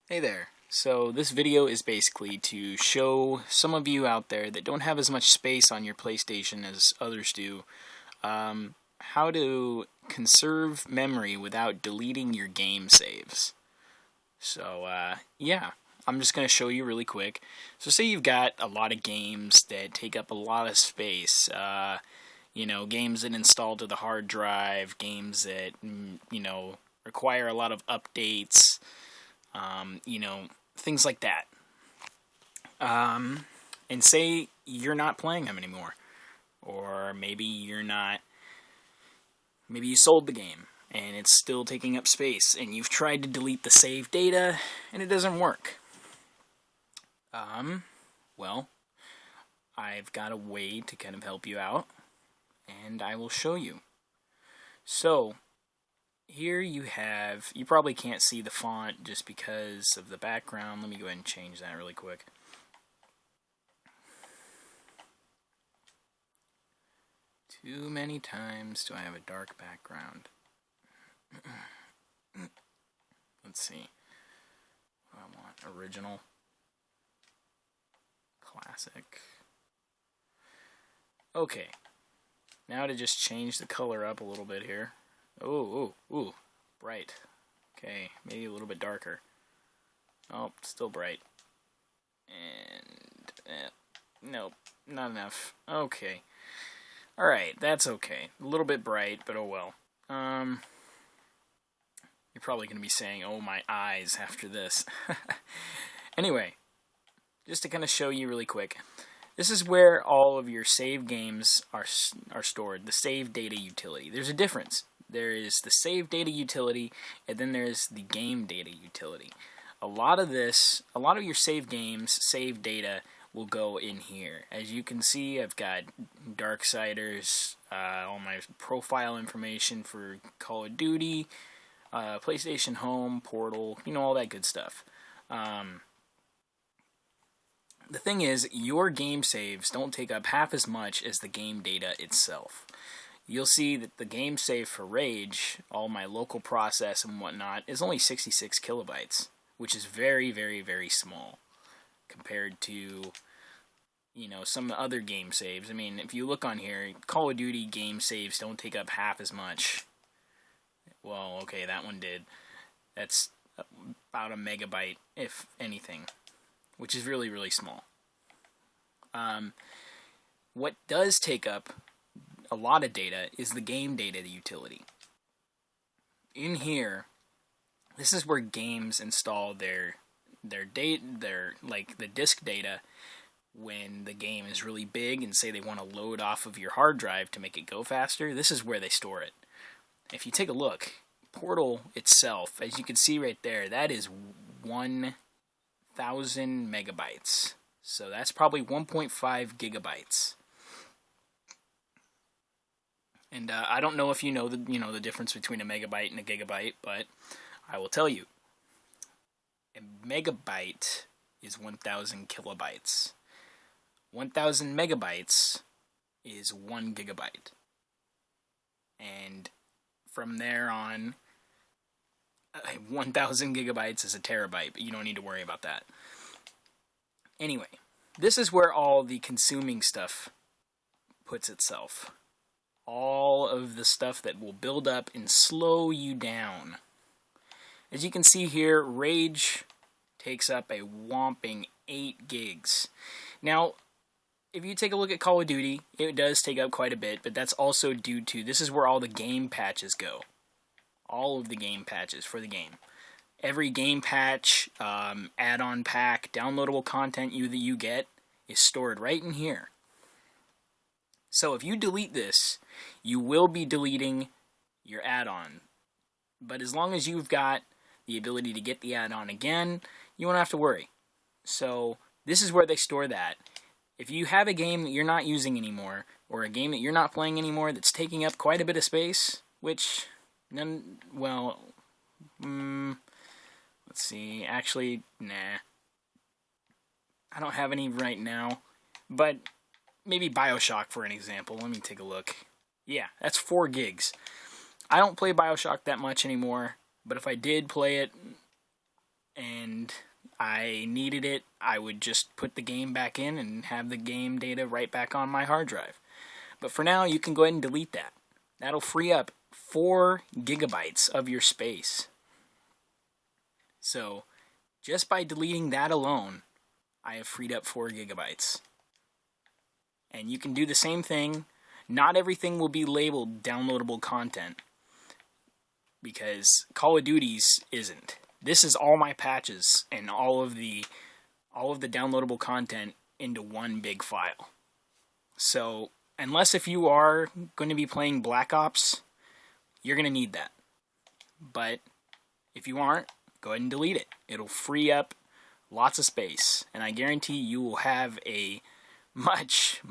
Hey there. So this video is basically to show some of you out there that don't have as much space on your PlayStation as others do, how to conserve memory without deleting your game saves. So yeah, I'm just going to show you really quick. So say you've got a lot of games that take up a lot of space, games that install to the hard drive, games that, require a lot of updates, things like that. And say you're not playing them anymore. Or maybe maybe you sold the game and it's still taking up space and you've tried to delete the save data and it doesn't work. Well, I've got a way to kind of help you out and I will show you. So, here you probably can't see the font just because of the background. Let me go ahead and change that really quick. Too many times do I have a dark background. Let's see. What I want. Original. Classic. Okay. Now to just change the color up a little bit here. Ooh, bright. Okay, maybe a little bit darker. Oh, still bright. And, nope, not enough. Okay. Alright, that's okay. A little bit bright, but oh well. You're probably going to be saying, oh my eyes, after this. Anyway, just to kind of show you really quick. This is where all of your save games are stored, the save data utility. There's a difference. There is the save data utility, and then there's the game data utility. A lot of your save games, save data, will go in here. As you can see, I've got Darksiders, all my profile information for Call of Duty, PlayStation Home, Portal, all that good stuff. The thing is, your game saves don't take up half as much as the game data itself. You'll see that the game save for Rage, all my local process and whatnot, is only 66 kilobytes, which is very, very, very small compared to, some other game saves. I mean, if you look on here, Call of Duty game saves don't take up half as much. Well, okay, that one did. That's about a megabyte, if anything, which is really, really small. What does take up a lot of data is the game data utility. In here, this is where games install the disk data when the game is really big and say they want to load off of your hard drive to make it go faster. This is where they store it. If you take a look, Portal itself, as you can see right there, that is 1,000 megabytes. So that's probably 1.5 gigabytes. And I don't know if you know the difference between a megabyte and a gigabyte, but I will tell you. A megabyte is 1,000 kilobytes. 1,000 megabytes is 1 gigabyte. And from there on, 1,000 gigabytes is a terabyte, but you don't need to worry about that. Anyway, this is where all the consuming stuff puts itself. All of the stuff that will build up and slow you down. As you can see here, Rage takes up a whopping 8 gigs. Now, if you take a look at Call of Duty, it does take up quite a bit, but that's also due to, this is where all the game patches go. All of the game patches for the game. Every game patch, add-on pack, downloadable content that you get is stored right in here. So if you delete this, you will be deleting your add-on. But as long as you've got the ability to get the add-on again, you won't have to worry. So this is where they store that. If you have a game that you're not using anymore, or a game that you're not playing anymore that's taking up quite a bit of space, which, let's see, actually, nah. I don't have any right now, but maybe BioShock for an example. Let me take a look. Yeah, that's 4 gigs. I don't play BioShock that much anymore, but if I did play it, and I needed it, I would just put the game back in and have the game data right back on my hard drive. But for now, you can go ahead and delete that. That'll free up 4 gigabytes of your space. So, just by deleting that alone, I have freed up 4 gigabytes. And you can do the same thing. Not everything will be labeled downloadable content, because Call of Duty's isn't. This is all my patches and all of the downloadable content into one big file. So, unless if you are going to be playing Black Ops, you're going to need that. But if you aren't, go ahead and delete it. It'll free up lots of space, and I guarantee you will have a much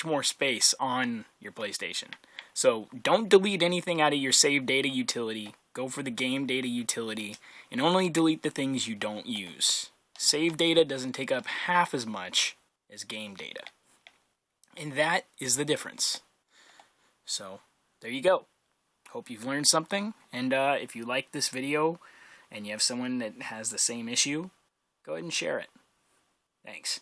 more space on your PlayStation. So don't delete anything out of your save data utility. Go for the game data utility, and only delete the things you don't use. Save data doesn't take up half as much as game data, and that is the difference. So there you go. Hope you've learned something, and if you like this video and you have someone that has the same issue, go ahead and share it. Thanks.